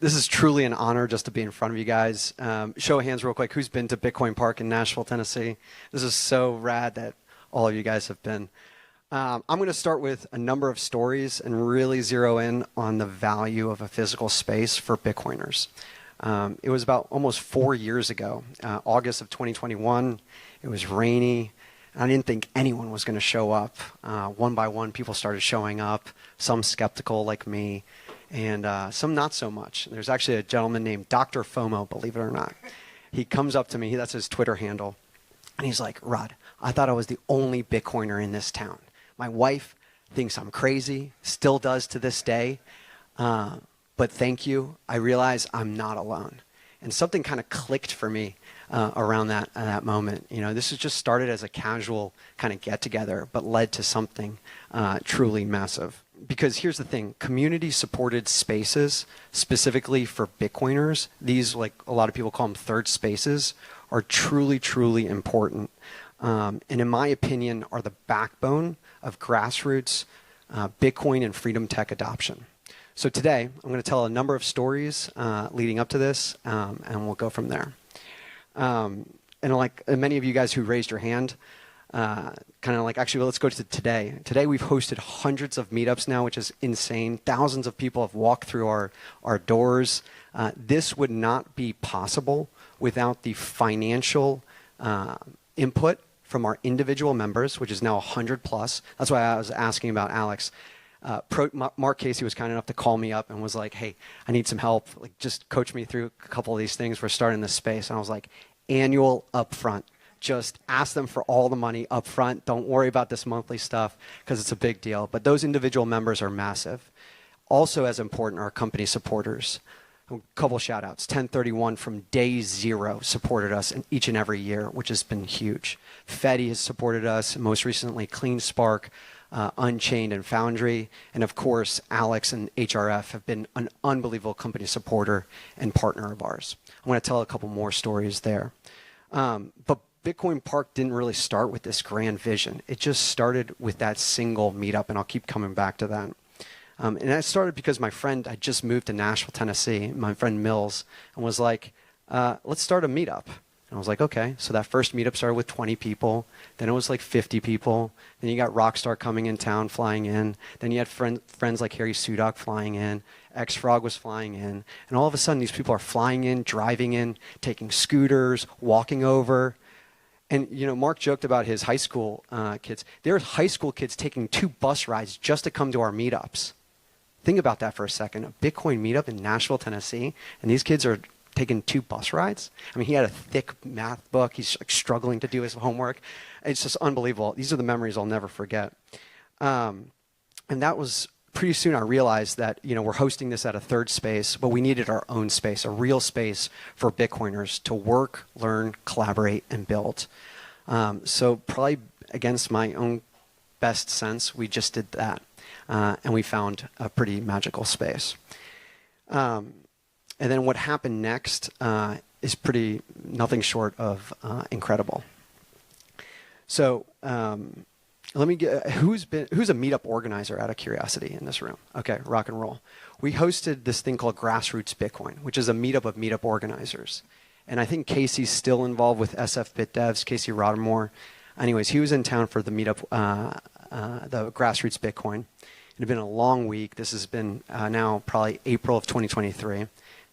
This is truly an honor just to be in front of you guys. Show of hands real quick. Who's been to Bitcoin Park in Nashville, Tennessee? This is so rad that all of you guys have been. I'm going to start with a number of stories and really zero in on the value of a physical space for Bitcoiners. It was about almost 4 years ago, August of 2021. It was rainy. I didn't think anyone was going to show up. One by one, people started showing up, some skeptical like me, and some not so much. There's actually a gentleman named Dr. FOMO, believe it or not. He comes up to me, that's his Twitter handle, and he's like, Rod, I thought I was the only Bitcoiner in this town. My wife thinks I'm crazy, still does to this day, but thank you. I realize I'm not alone. And something kind of clicked for me around that moment. You know, this has just started as a casual kind of get-together, but led to something truly massive. Because here's the thing, community-supported spaces, specifically for Bitcoiners, these, like a lot of people call them third spaces, are truly, truly important. And in my opinion, are the backbone of grassroots Bitcoin and freedom tech adoption. So today, I'm going to tell a number of stories leading up to this, and we'll go from there. And like many of you guys who raised your hand, actually, let's go to today. Today, we've hosted hundreds of meetups now, which is insane. Thousands of people have walked through our doors. This would not be possible without the financial input from our individual members, which is now 100 plus. That's why I was asking about Alex. Mark Casey was kind enough to call me up and was like, hey, I need some help. Like, just coach me through a couple of these things. We're starting this space. And I was like, annual upfront. Just ask them for all the money upfront. Don't worry about this monthly stuff because it's a big deal. But those individual members are massive. Also as important are company supporters. A couple shout outs. 1031 from day zero supported us in each and every year, which has been huge. Fedi has supported us, most recently CleanSpark, Unchained, and Foundry. And of course, Alex and HRF have been an unbelievable company supporter and partner of ours. I'm going to tell a couple more stories there. But Bitcoin Park didn't really start with this grand vision. It just started with that single meetup, and I'll keep coming back to that. And that started because my friend had just moved to Nashville, Tennessee, my friend Mills, and was like, let's start a meetup. And I was like, okay. So that first meetup started with 20 people. Then it was like 50 people. Then you got Rockstar coming in town, flying in. Then you had friends like Harry Sudak flying in. X-Frog was flying in. And all of a sudden, these people are flying in, driving in, taking scooters, walking over. And, you know, Mark joked about his high school kids. There's high school kids taking 2 bus rides just to come to our meetups. Think about that for a second. A Bitcoin meetup in Nashville, Tennessee, and these kids are taking 2 bus rides. I mean, he had a thick math book. He's like struggling to do his homework. It's just unbelievable. These are the memories I'll never forget. And that was pretty soon I realized that, you know, we're hosting this at a third space, but we needed our own space, a real space for Bitcoiners to work, learn, collaborate, and build. So probably against my own best sense, we just did that. And we found a pretty magical space. And then what happened next is pretty nothing short of incredible. So let me get who's a meetup organizer out of curiosity in this room? Okay, rock and roll. We hosted this thing called Grassroots Bitcoin, which is a meetup of meetup organizers. And I think Casey's still involved with SF BitDevs, Casey Rodmore. Anyways, he was in town for the meetup, the Grassroots Bitcoin. It had been a long week. This has been now probably April of 2023. And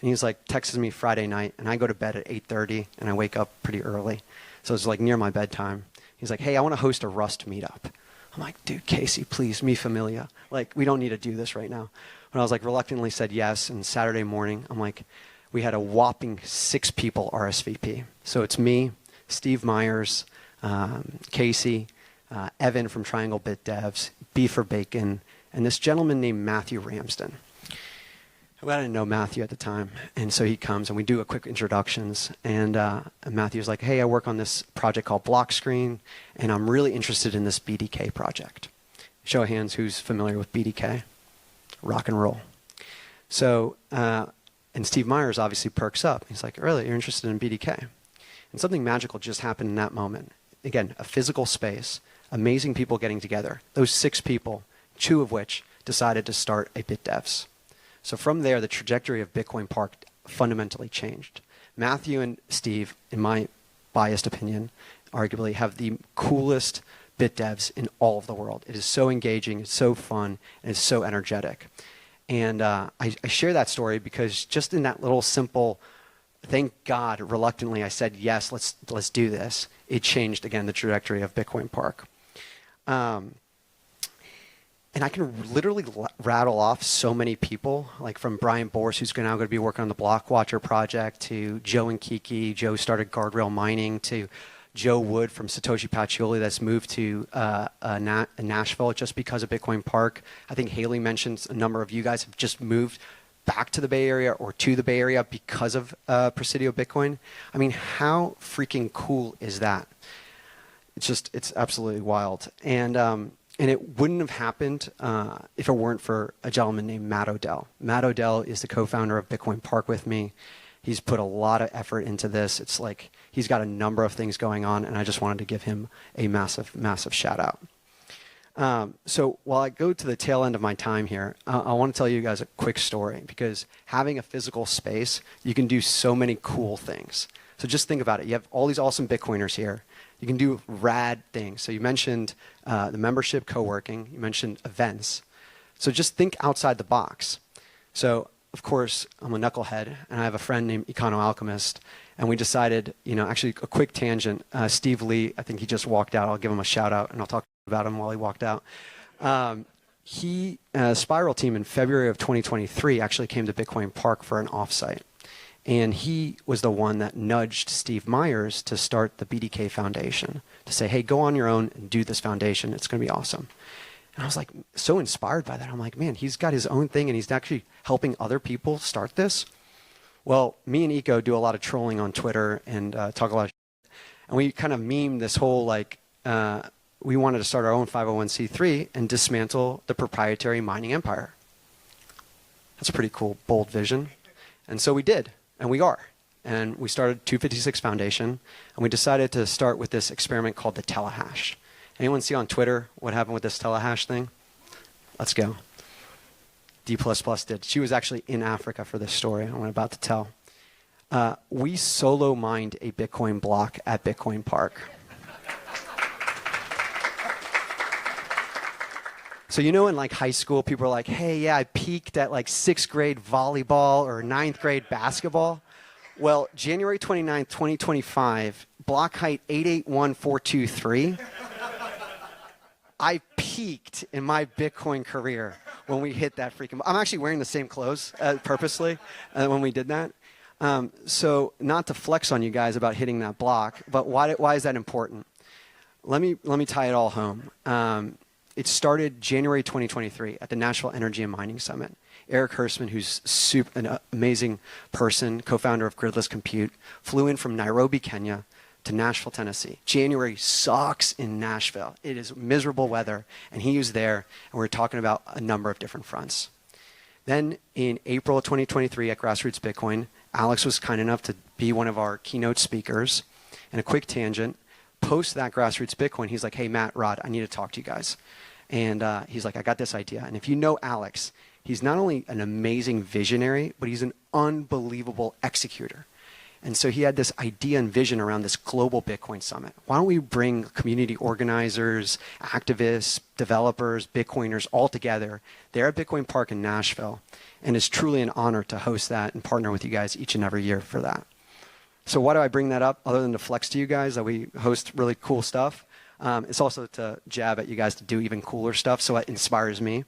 he's like, texts me Friday night, and I go to bed at 8:30, and I wake up pretty early. So it's like near my bedtime. He's like, hey, I want to host a Rust meetup. I'm like, dude, Casey, please, mi familia. Like, we don't need to do this right now. And I was like, reluctantly said yes. And Saturday morning, I'm like, we had a whopping 6 people RSVP. So it's me, Steve Myers, Casey, Evan from Triangle Bit Devs, B for Bacon, and this gentleman named Matthew Ramsden. Well, I didn't know Matthew at the time, and so he comes and we do a quick introductions, and Matthew's like, hey, I work on this project called Blockscreen, and I'm really interested in this BDK project. Show of hands who's familiar with BDK. Rock and roll. So, and Steve Myers obviously perks up. He's like, really, you're interested in BDK? And something magical just happened in that moment. Again, a physical space, amazing people getting together. Those 6 people, 2 of which decided to start a BitDevs. So from there, the trajectory of Bitcoin Park fundamentally changed. Matthew and Steve, in my biased opinion, arguably have the coolest bit devs in all of the world. It is so engaging, it's so fun, and it's so energetic. And I share that story because just in that little simple, thank God, reluctantly, I said, yes, let's do this. It changed, again, the trajectory of Bitcoin Park. And I can literally rattle off so many people, like from Brian Bors, who's now going to be working on the Block Watcher project, to Joe and Kiki. Joe started Guardrail Mining, to Joe Wood from Satoshi Pacioli that's moved to Nashville just because of Bitcoin Park. I think Haley mentions a number of you guys have just moved back to the Bay Area or to the Bay Area because of Presidio Bitcoin. I mean, how freaking cool is that? It's absolutely wild. And it wouldn't have happened if it weren't for a gentleman named Matt Odell. Matt Odell is the co-founder of Bitcoin Park with me. He's put a lot of effort into this. It's like he's got a number of things going on, and I just wanted to give him a massive, massive shout out. So while I go to the tail end of my time here, I want to tell you guys a quick story, because having a physical space, you can do so many cool things. So just think about it. You have all these awesome Bitcoiners here. You can do rad things. So you mentioned the membership, co-working. You mentioned events. So just think outside the box. So, of course, I'm a knucklehead, and I have a friend named Econo Alchemist, and we decided, actually a quick tangent. Steve Lee, I think he just walked out. I'll give him a shout out, and I'll talk about him while he walked out. Spiral team in February of 2023 actually came to Bitcoin Park for an offsite. And he was the one that nudged Steve Myers to start the BDK Foundation, to say, hey, go on your own and do this foundation. It's going to be awesome. And I was like so inspired by that. I'm like, man, he's got his own thing and he's actually helping other people start this. Well, me and Eco do a lot of trolling on Twitter and talk a lot of shit. And we kind of meme this whole we wanted to start our own 501c3 and dismantle the proprietary mining empire. That's a pretty cool, bold vision. And so we did. And we are. And we started 256 Foundation, and we decided to start with this experiment called the telehash. Anyone see on Twitter what happened with this telehash thing? Let's go. D++ did. She was actually in Africa for this story I'm about to tell. We solo mined a Bitcoin block at Bitcoin Park. So in high school, people are like, hey, yeah, I peaked at 6th grade volleyball or 9th grade basketball. Well, January 29th, 2025, block height 881423. I peaked in my Bitcoin career when we hit that freaking... I'm actually wearing the same clothes purposely when we did that. So not to flex on you guys about hitting that block, but why is that important? Let me tie it all home. It started January 2023 at the Nashville Energy and Mining Summit. Eric Hirschman, who's an amazing person, co-founder of Gridless Compute, flew in from Nairobi, Kenya, to Nashville, Tennessee. January sucks in Nashville. It is miserable weather, and he was there, and we were talking about a number of different fronts. Then in April of 2023 at Grassroots Bitcoin, Alex was kind enough to be one of our keynote speakers. And a quick tangent, post that Grassroots Bitcoin, he's like, hey, Matt, Rod, I need to talk to you guys. And he's like, I got this idea. And if you know Alex, he's not only an amazing visionary, but he's an unbelievable executor. And so he had this idea and vision around this global Bitcoin summit. Why don't we bring community organizers, activists, developers, Bitcoiners all together there at Bitcoin Park in Nashville? And it's truly an honor to host that and partner with you guys each and every year for that. So why do I bring that up other than to flex to you guys that we host really cool stuff? It's also to jab at you guys to do even cooler stuff, so it inspires me.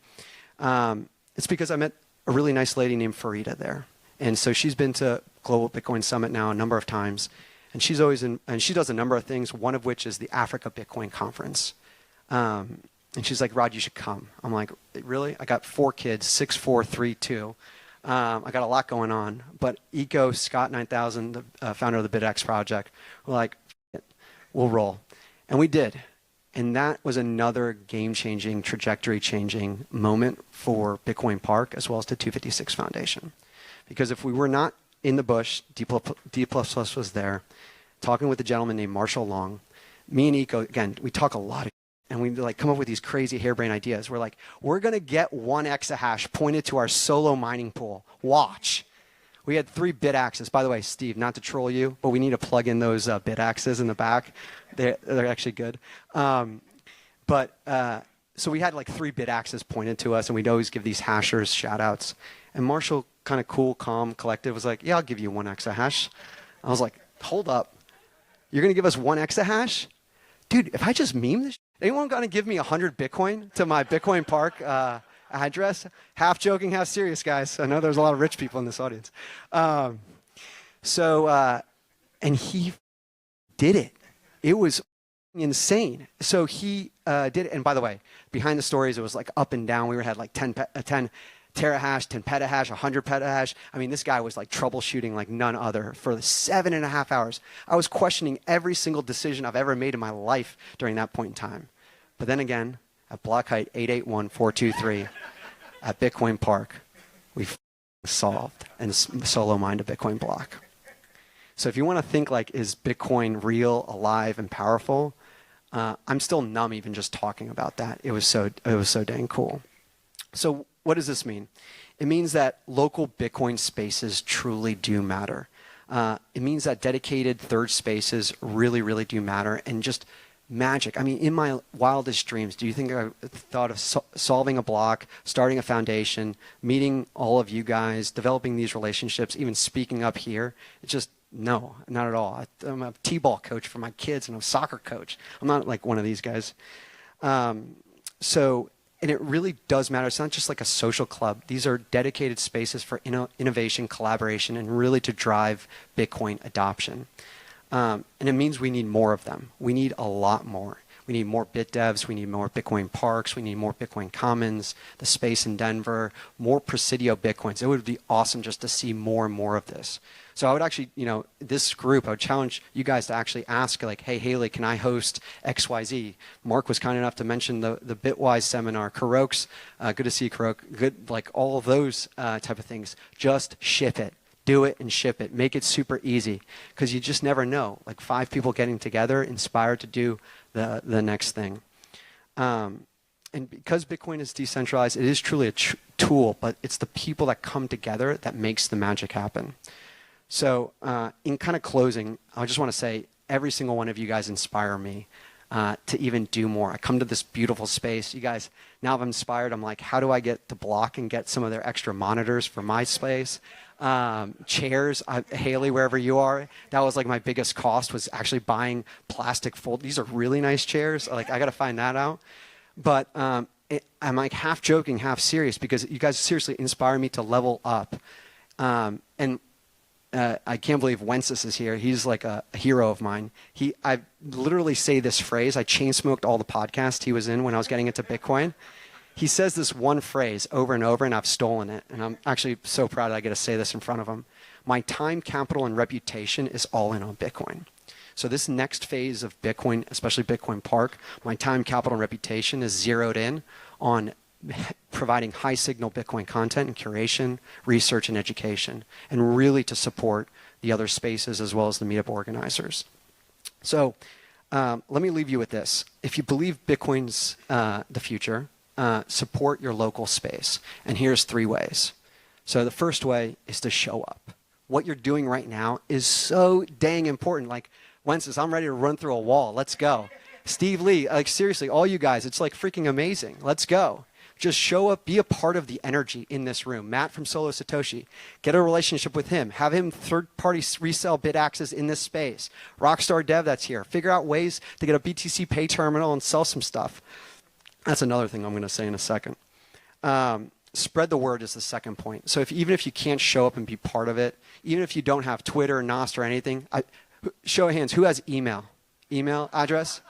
It's because I met a really nice lady named Farida there. And so she's been to Global Bitcoin Summit now a number of times. And she's always and she does a number of things, one of which is the Africa Bitcoin Conference. And she's like, Rod, you should come. I'm like, really? I got 4 kids, 6, 4, 3, 2. I got a lot going on. But Eco, Scott 9000, the founder of the BitX project, were like, we'll roll. And we did. And that was another game-changing, trajectory-changing moment for Bitcoin Park as well as the 256 Foundation. Because if we were not in the bush, D++ was there, talking with a gentleman named Marshall Long. Me and Eco, again, we talk a lot of and we like come up with these crazy harebrained ideas. We're like, we're going to get 1 exahash pointed to our solo mining pool. Watch. We had 3 bit axes. By the way, Steve, not to troll you, but we need to plug in those bit axes in the back. They're actually good. So we had like 3 bit axes pointed to us, and we'd always give these hashers shout outs. And Marshall, kind of cool, calm, collected, was like, yeah, I'll give you 1 exahash. I was like, hold up. You're going to give us 1 exahash? Dude, if I just meme this, anyone going to give me 100 Bitcoin to my Bitcoin Park address? Half joking, half serious, guys. I know there's a lot of rich people in this audience. And he did it. It was insane. So he did it. And by the way, behind the stories, it was like up and down. We had like 10 terahash, 10 petahash, 100 petahash. I mean, this guy was like troubleshooting like none other for 7.5 hours. I was questioning every single decision I've ever made in my life during that point in time. But then again, at block height 881423 at Bitcoin Park, we solved and solo mined a Bitcoin block. So if you want to think like, is Bitcoin real, alive, and powerful? I'm still numb even just talking about that. It was so dang cool. So what does this mean? It means that local Bitcoin spaces truly do matter. It means that dedicated third spaces really, really do matter. And just magic. I mean, in my wildest dreams, do you think I thought of solving a block, starting a foundation, meeting all of you guys, developing these relationships, even speaking up here? It's just, no, not at all. I'm a t-ball coach for my kids, and I'm a soccer coach. I'm not like one of these guys. And it really does matter. It's not just like a social club. These are dedicated spaces for innovation, collaboration, and really to drive Bitcoin adoption. And it means we need more of them. We need a lot more. We need more BitDevs. We need more Bitcoin parks. We need more Bitcoin Commons, the space in Denver, more Presidio Bitcoins. It would be awesome just to see more and more of this. So I would actually, this group, I would challenge you guys to actually ask, like, hey, Haley, can I host XYZ? Mark was kind enough to mention the Bitwise seminar. Kurok's, good to see you, Kurok. Good, like all of those type of things. Just ship it. Do it and ship it. Make it super easy, because you just never know. Like 5 people getting together, inspired to do the next thing. And because Bitcoin is decentralized, it is truly a tool, but it's the people that come together that makes the magic happen. So in kind of closing, I just want to say every single one of you guys inspire me to even do more. I come to this beautiful space. You guys, now I'm inspired. I'm like, how do I get to Block and get some of their extra monitors for my space? Chairs, Haley, wherever you are, that was like my biggest cost, was actually buying plastic fold. These are really nice chairs. Like, I got to find that out. But I'm like half joking, half serious, because you guys seriously inspire me to level up. I can't believe Wences is here. He's like a hero of mine. I literally say this phrase. I chain smoked all the podcasts he was in when I was getting into Bitcoin. He says this one phrase over and over, and I've stolen it. And I'm actually so proud that I get to say this in front of him. My time, capital, and reputation is all in on Bitcoin. So this next phase of Bitcoin, especially Bitcoin Park, my time, capital, and reputation is zeroed in on providing high signal Bitcoin content and curation, research, and education, and really to support the other spaces as well as the meetup organizers. So let me leave you with this. If you believe Bitcoin's the future, support your local space. And here's 3 ways. So the first way is to show up. What you're doing right now is so dang important. Like, Wences, I'm ready to run through a wall. Let's go. Steve Lee, like seriously, all you guys, it's like freaking amazing. Let's go. Just show up, be a part of the energy in this room. Matt from Solo Satoshi, get a relationship with him. Have him third-party resell BitAxes in this space. Rockstar Dev that's here. Figure out ways to get a BTC Pay terminal and sell some stuff. That's another thing I'm going to say in a second. Spread the word is the second point. So even if you can't show up and be part of it, even if you don't have Twitter, Nost, or anything, show of hands, who has email? Email address?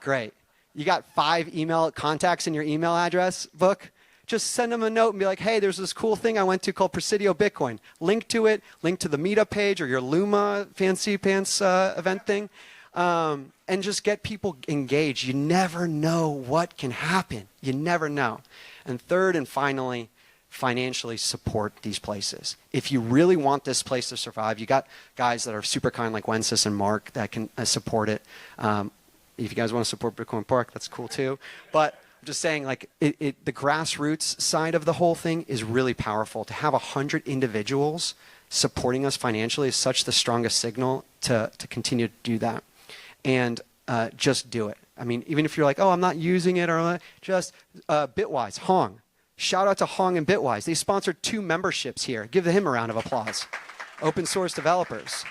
Great. You got 5 email contacts in your email address book? Just send them a note and be like, hey, there's this cool thing I went to called Presidio Bitcoin. Link to it, link to the meetup page or your Luma fancy pants event thing, and just get people engaged. You never know what can happen. You never know. And third and finally, financially support these places. If you really want this place to survive, you got guys that are super kind like Wences and Mark that can support it. If you guys want to support Bitcoin Park, that's cool too. But I'm just saying, like, the grassroots side of the whole thing is really powerful. To have 100 individuals supporting us financially is such the strongest signal to continue to do that. And just do it. I mean, even if you're like, oh, I'm not using it, or just Bitwise, Hong. Shout out to Hong and Bitwise. They sponsored 2 memberships here. Give him a round of applause. Open source developers.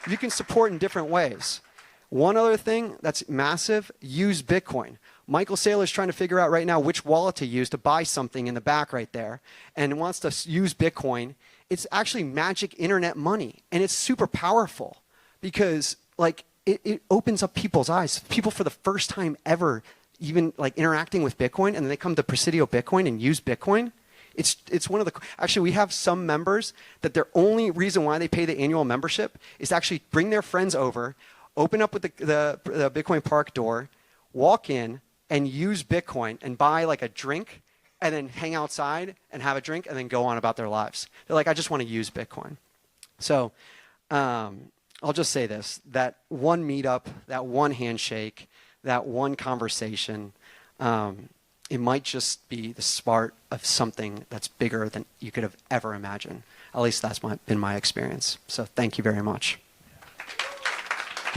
You can support in different ways. One other thing that's massive, use Bitcoin. Michael Saylor is trying to figure out right now which wallet to use to buy something in the back right there, and wants to use Bitcoin. It's actually magic internet money, and it's super powerful because, like, it opens up people's eyes. People for the first time ever even like interacting with Bitcoin, and then they come to Presidio Bitcoin and use Bitcoin. It's one of the, actually we have some members that their only reason why they pay the annual membership is to actually bring their friends over, open up with the Bitcoin Park door, walk in and use Bitcoin and buy like a drink, and then hang outside and have a drink and then go on about their lives. They're like, I just want to use Bitcoin. So I'll just say this, that one meetup, that one handshake, that one conversation, it might just be the start of something that's bigger than you could have ever imagined. At least that's been my experience. So thank you very much.